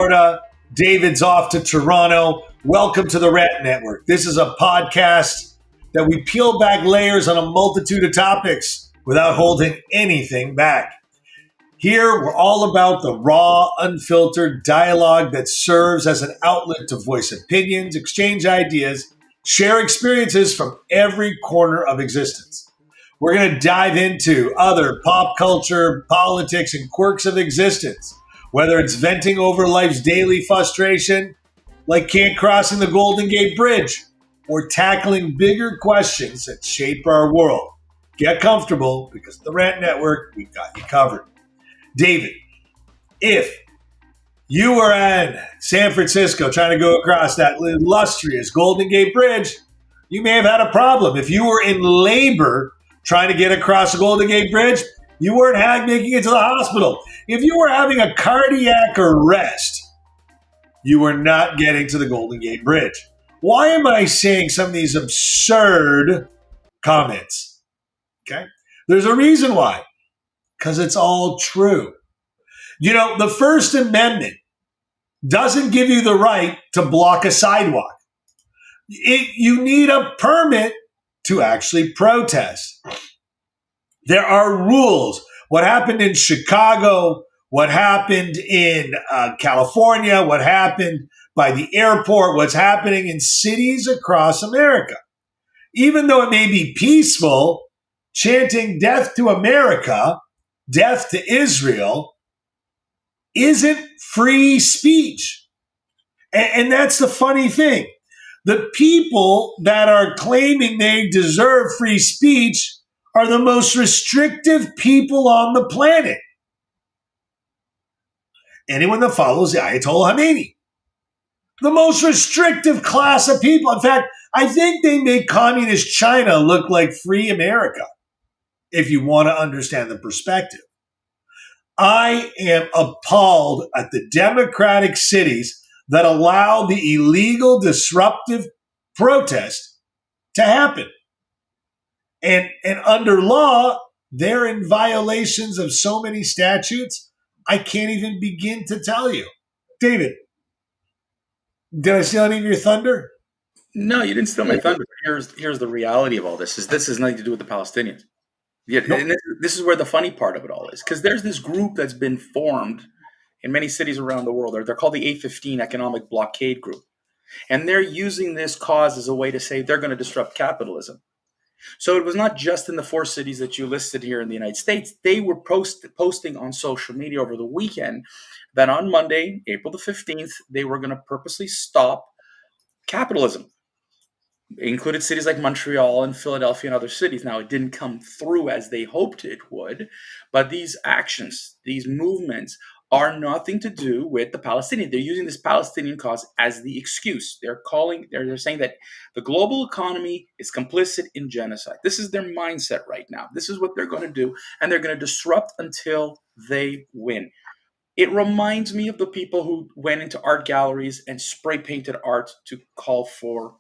Florida. David's off to Toronto. Welcome to the Rant Network. This is a podcast that we peel back layers on a multitude of topics without holding anything back. Here, we're all about the raw, unfiltered dialogue that serves as an outlet to voice opinions, exchange ideas, share experiences from every corner of existence. We're going to dive into other pop culture, politics, and quirks of existence, whether it's venting over life's daily frustration, like can't crossing the Golden Gate Bridge, or tackling bigger questions that shape our world. Get comfortable, because at the Rant Network, we've got you covered. David, if you were in San Francisco trying to go across that illustrious Golden Gate Bridge, you may have had a problem. If you were in labor trying to get across the Golden Gate Bridge, you weren't making it to the hospital. If you were having a cardiac arrest, you were not getting to the Golden Gate Bridge. Why am I saying some of these absurd comments? Okay, there's a reason why. Because it's all true. You know, the First Amendment doesn't give you the right to block a sidewalk. You need a permit to actually protest. There are rules. What happened in Chicago, what happened in California, what happened by the airport, what's happening in cities across America. Even though it may be peaceful, chanting death to America, death to Israel, isn't free speech. And that's the funny thing. The people that are claiming they deserve free speech are the most restrictive people on the planet. Anyone that follows the Ayatollah Khomeini. The most restrictive class of people. In fact, I think they make communist China look like free America, if you want to understand the perspective. I am appalled at the democratic cities that allow the illegal disruptive protest to happen. And under law, they're in violations of so many statutes, I can't even begin to tell you. David, did I steal any of your thunder? No, you didn't steal my thunder. Here's the reality of all this: this has nothing to do with the Palestinians. Yeah, nope. And this is where the funny part of it all is, because there's this group that's been formed in many cities around the world. They're called the A15 Economic Blockade Group, and they're using this cause as a way to say they're going to disrupt capitalism. So it was not just in the four cities that you listed here in the United States. They were posting on social media over the weekend that on Monday, April the 15th, they were going to purposely stop capitalism. It included cities like Montreal and Philadelphia and other cities. Now, it didn't come through as they hoped it would, but these actions, these movements are nothing to do with the Palestinians. They're using this Palestinian cause as the excuse. They're saying that the global economy is complicit in genocide. This is their mindset right now. This is what they're going to do, and they're going to disrupt until they win. It reminds me of the people who went into art galleries and spray painted art to call for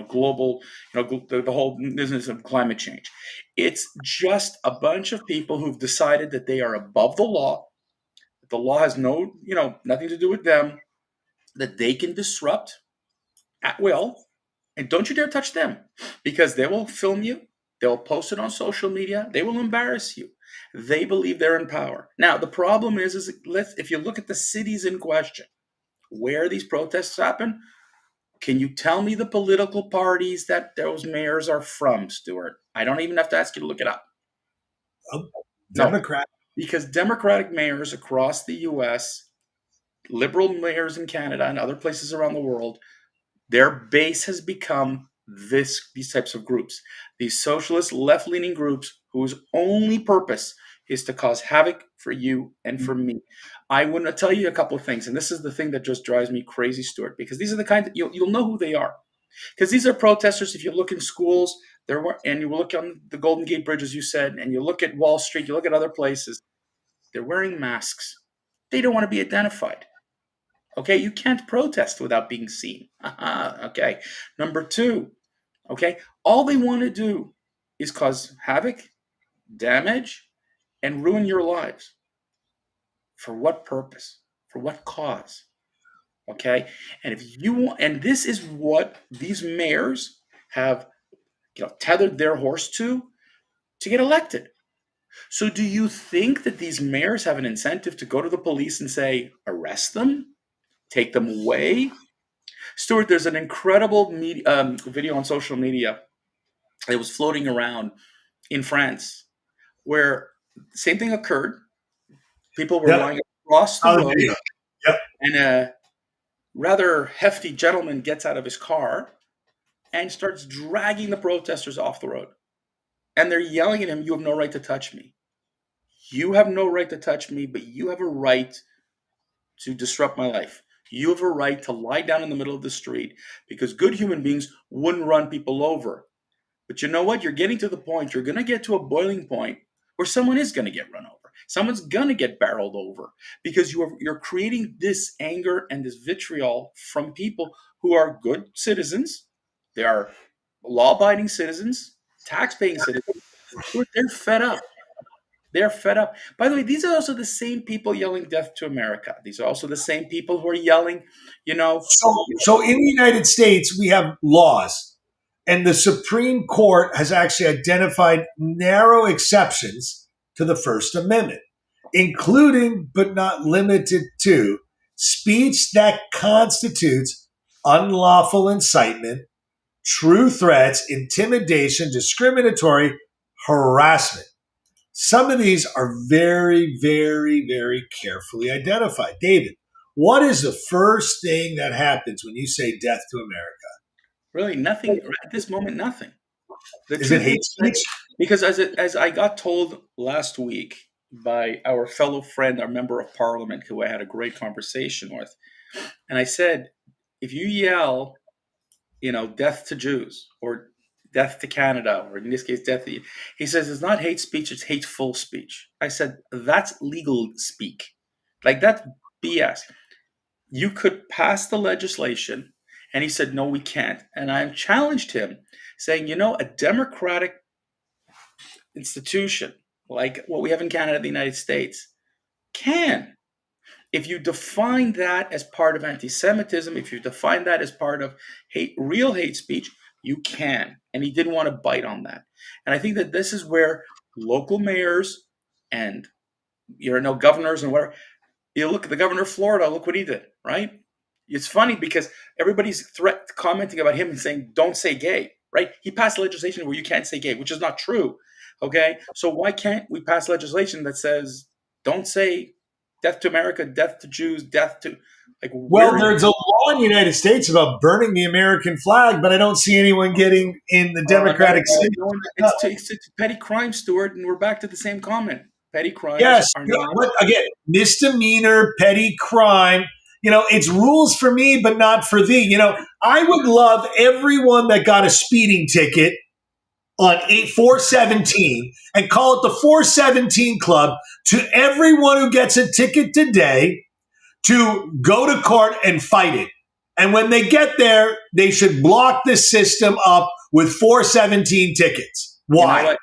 global, the whole business of climate change. It's just a bunch of people who've decided that they are above the law, that the law has nothing to do with them, that they can disrupt at will, and don't you dare touch them, because they will film you, they'll post it on social media, they will embarrass you. They believe they're in power. Now, the problem is if you look at the cities in question, where these protests happen, can you tell me the political parties that those mayors are from, Stuart? I don't even have to ask you to look it up. Democrat. No, because Democratic mayors across the U.S., liberal mayors in Canada and other places around the world, their base has become these types of groups. These socialist left-leaning groups whose only purpose is to cause havoc for you and for me. I want to tell you a couple of things, and this is the thing that just drives me crazy, Stuart, because these are the kind that you'll know who they are. Because these are protesters. If you look in schools, and you look on the Golden Gate Bridge, as you said, and you look at Wall Street, you look at other places, they're wearing masks. They don't want to be identified. Okay, you can't protest without being seen. Okay, number two, okay, all they want to do is cause havoc, damage, and ruin your lives. For what purpose? For what cause? Okay, and if you want, and this is what these mayors have, tethered their horse to get elected. So, do you think that these mayors have an incentive to go to the police and say, arrest them, take them away? Stuart, there's an incredible video on social media that was floating around in France where the same thing occurred. People were Yep. lying across the Saw the road, video. Yep. and a rather hefty gentleman gets out of his car and starts dragging the protesters off the road. And they're yelling at him, "You have no right to touch me. You have no right to touch me, but you have a right to disrupt my life. You have a right to lie down in the middle of the street because good human beings wouldn't run people over. But you know what? You're getting to the point, you're going to get to a boiling point where someone is going to get run over. Someone's going to get barreled over because you're creating this anger and this vitriol from people who are good citizens. They are law-abiding citizens, tax-paying citizens. They're fed up. They're fed up. By the way, these are also the same people yelling death to America. These are also the same people who are yelling, So in the United States, we have laws, and the Supreme Court has actually identified narrow exceptions to the First Amendment, including but not limited to speech that constitutes unlawful incitement, true threats, intimidation, discriminatory harassment. Some of these are very, very, very carefully identified. David, what is the first thing that happens when you say death to America? really nothing at this moment, nothing. The Is it truth is, hate speech? because as I got told last week by our fellow friend, our member of parliament, who I had a great conversation with, and I said, if you yell, death to Jews or death to Canada, or in this case, death to, he says, it's not hate speech, it's hateful speech. I said, that's legal speak. Like, that's BS. You could pass the legislation. And he said, no, we can't. And I challenged him, saying, a democratic institution like what we have in Canada, the United States, can. If you define that as part of anti-Semitism, if you define that as part of real hate speech, you can. And he didn't want to bite on that. And I think that this is where local mayors and governors and whatever. You look at the governor of Florida. Look what he did. Right? It's funny because everybody's commenting about him and saying, "Don't say gay." Right? He passed legislation where you can't say gay, which is not true. Okay, so why can't we pass legislation that says, "Don't say death to America, death to Jews, death to," like, Well, where is there's a law in the United States about burning the American flag, but I don't see anyone getting in the Democratic Senate. it's petty crime, Stuart, and we're back to the same comment. Petty crimes Yes, are not. but again, misdemeanor, petty crime. It's rules for me, but not for thee. I would love everyone that got a speeding ticket on 417 and call it the 417 Club to everyone who gets a ticket today to go to court and fight it. And when they get there, they should block the system up with 417 tickets. Why?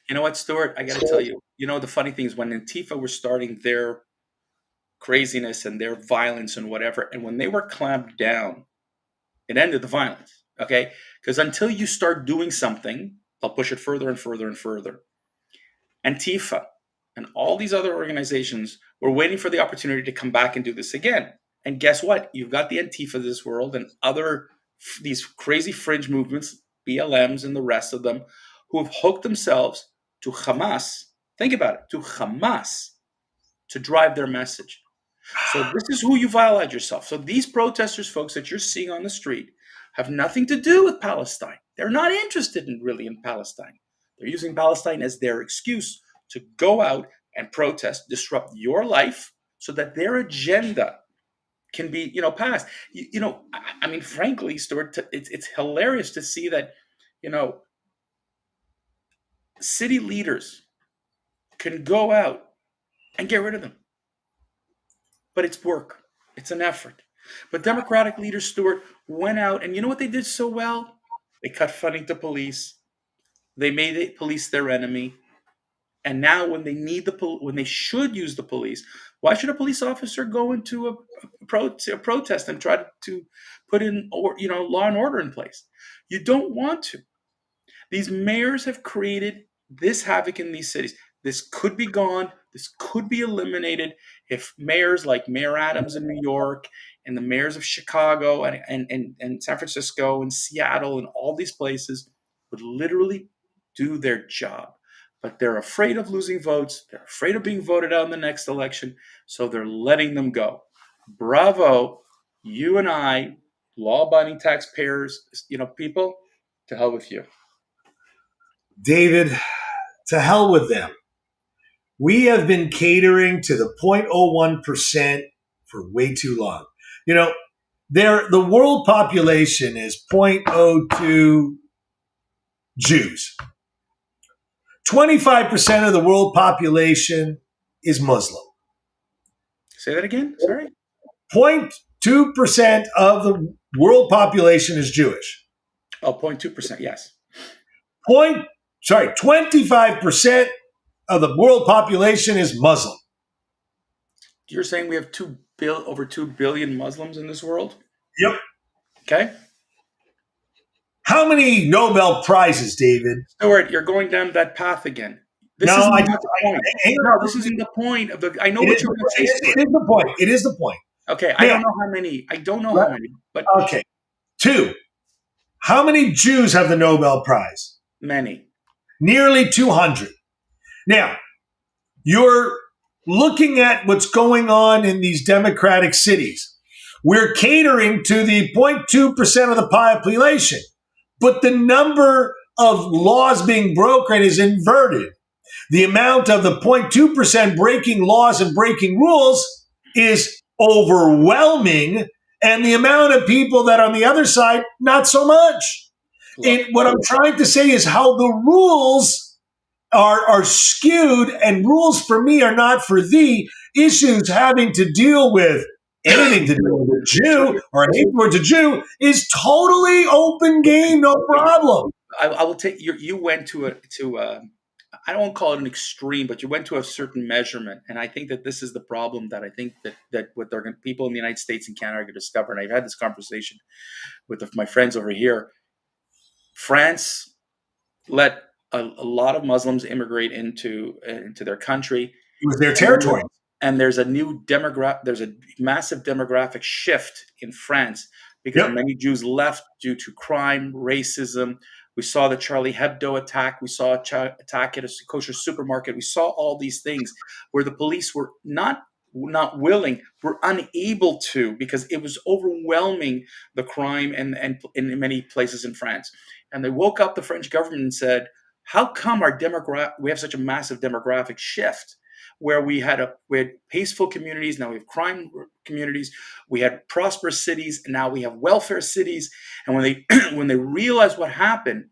You know what, Stuart? I got to tell you. The funny thing is when Antifa were starting their craziness and their violence and whatever, and when they were clamped down, it ended the violence. Okay, because until you start doing something, they'll push it further and further and further. Antifa and all these other organizations were waiting for the opportunity to come back and do this again. And guess what? You've got the Antifa of this world and these crazy fringe movements, BLMs and the rest of them, who have hooked themselves to Hamas. Think about it, to Hamas, to drive their message. So this is who you violate yourself. So these protesters, folks, that you're seeing on the street have nothing to do with Palestine. They're not interested in Palestine. They're using Palestine as their excuse to go out and protest, disrupt your life so that their agenda can be, passed. I mean, frankly, Stuart, it's hilarious to see that, city leaders can go out and get rid of them. But it's work. It's an effort. But Democratic leaders, Stuart, went out, and you know what they did so well? They cut funding to police. They made the police their enemy. And now, when they should use the police, Why should a police officer go into a protest and try to put in law and order in place? You don't want to. These mayors have created this havoc in these cities. This could be gone. This could be eliminated if mayors like Mayor Adams in New York and the mayors of Chicago and San Francisco and Seattle and all these places would literally do their job. But they're afraid of losing votes. They're afraid of being voted out in the next election. So they're letting them go. Bravo, you and I, law-abiding taxpayers, people, to hell with you. David, to hell with them. We have been catering to the 0.01% for way too long. The world population is 0.02 Jews. 25% of the world population is Muslim. Say that again? Sorry? 0.2% of the world population is Jewish. Oh, 0.2%, yes. 25% of the world population is Muslim. You're saying we have over 2 billion Muslims in this world? Yep. Okay. How many Nobel Prizes, David? Stuart, you're going down that path again. This isn't the point of the. I know what you're going to say. It is the point. It is the point. Okay, I don't know how many. How many. But okay, 2. How many Jews have the Nobel Prize? Many. Nearly 200. Now, you're looking at what's going on in these democratic cities. We're catering to the 0.2% of the population, but the number of laws being broken is inverted. The amount of the 0.2% breaking laws and breaking rules is overwhelming, and the amount of people that are on the other side, not so much. What I'm trying to say is how the rules are skewed, and rules for me are not for thee. Issues having to deal with anything to do with a Jew or an hate towards a Jew is totally open game, no problem. I will take you went to I don't call it an extreme, but you went to a certain measurement, and I think that this is the problem that I think that what people in the United States and Canada are going to discover. And I've had this conversation with my friends over here. France let a lot of Muslims immigrate into their country. It was their territory. And there's a massive demographic shift in France because many Jews left due to crime, racism. We saw the Charlie Hebdo attack. We saw attack at a kosher supermarket. We saw all these things where the police were not willing, were unable to, because it was overwhelming, the crime and in many places in France. And they woke up the French government and said, how come we have such a massive demographic shift where we had peaceful communities, now we have crime communities, we had prosperous cities, and now we have welfare cities. And when they realized what happened,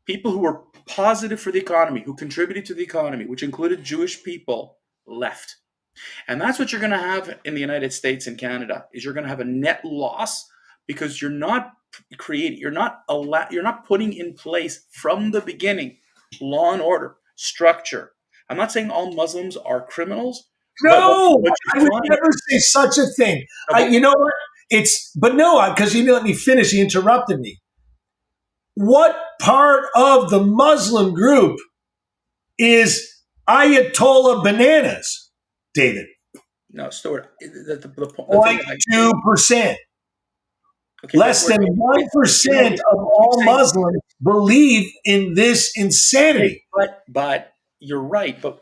people who were positive for the economy, who contributed to the economy, which included Jewish people, left. And that's what you're going to have in the United States and Canada, is you're going to have a net loss because you're not putting in place from the beginning law and order, structure. I'm not saying all Muslims are criminals. No, I would never say such a thing. You know what? Because you let me finish. He interrupted me. What part of the Muslim group is Ayatollah Bananas, David? No, Stuart. The 0.2%. Okay, less than 1% of all Muslims believe in this insanity. But you're right. But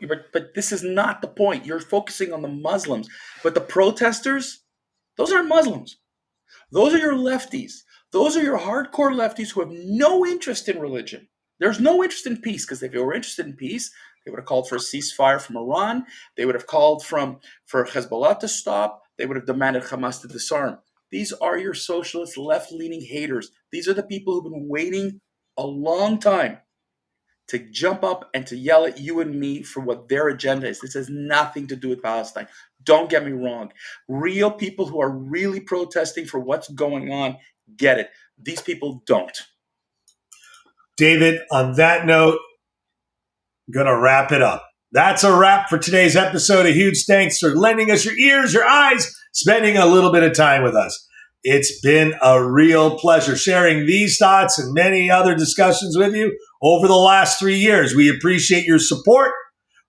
this is not the point. You're focusing on the Muslims. But the protesters, those aren't Muslims. Those are your lefties. Those are your hardcore lefties who have no interest in religion. There's no interest in peace, because if they were interested in peace, they would have called for a ceasefire from Iran. They would have called for Hezbollah to stop. They would have demanded Hamas to disarm. These are your socialist, left-leaning haters. These are the people who've been waiting a long time to jump up and to yell at you and me for what their agenda is. This has nothing to do with Palestine. Don't get me wrong. Real people who are really protesting for what's going on get it. These people don't. David, on that note, I'm going to wrap it up. That's a wrap for today's episode. A huge thanks for lending us your ears, your eyes, spending a little bit of time with us. It's been a real pleasure sharing these thoughts and many other discussions with you over the last 3 years. We appreciate your support.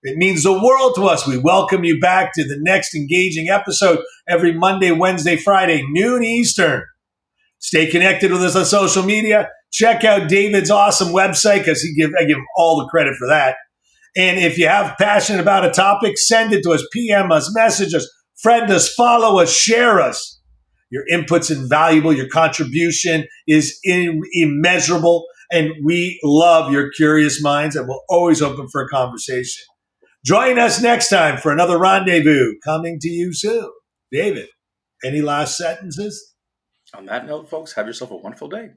It means the world to us. We welcome you back to the next engaging episode every Monday, Wednesday, Friday, noon Eastern. Stay connected with us on social media. Check out David's awesome website because I give him all the credit for that. And if you have passion about a topic, send it to us, PM us, message us, friend us, follow us, share us. Your input's invaluable. Your contribution is immeasurable. And we love your curious minds and we're always open for a conversation. Join us next time for another rendezvous coming to you soon. David, any last sentences? On that note, folks, have yourself a wonderful day.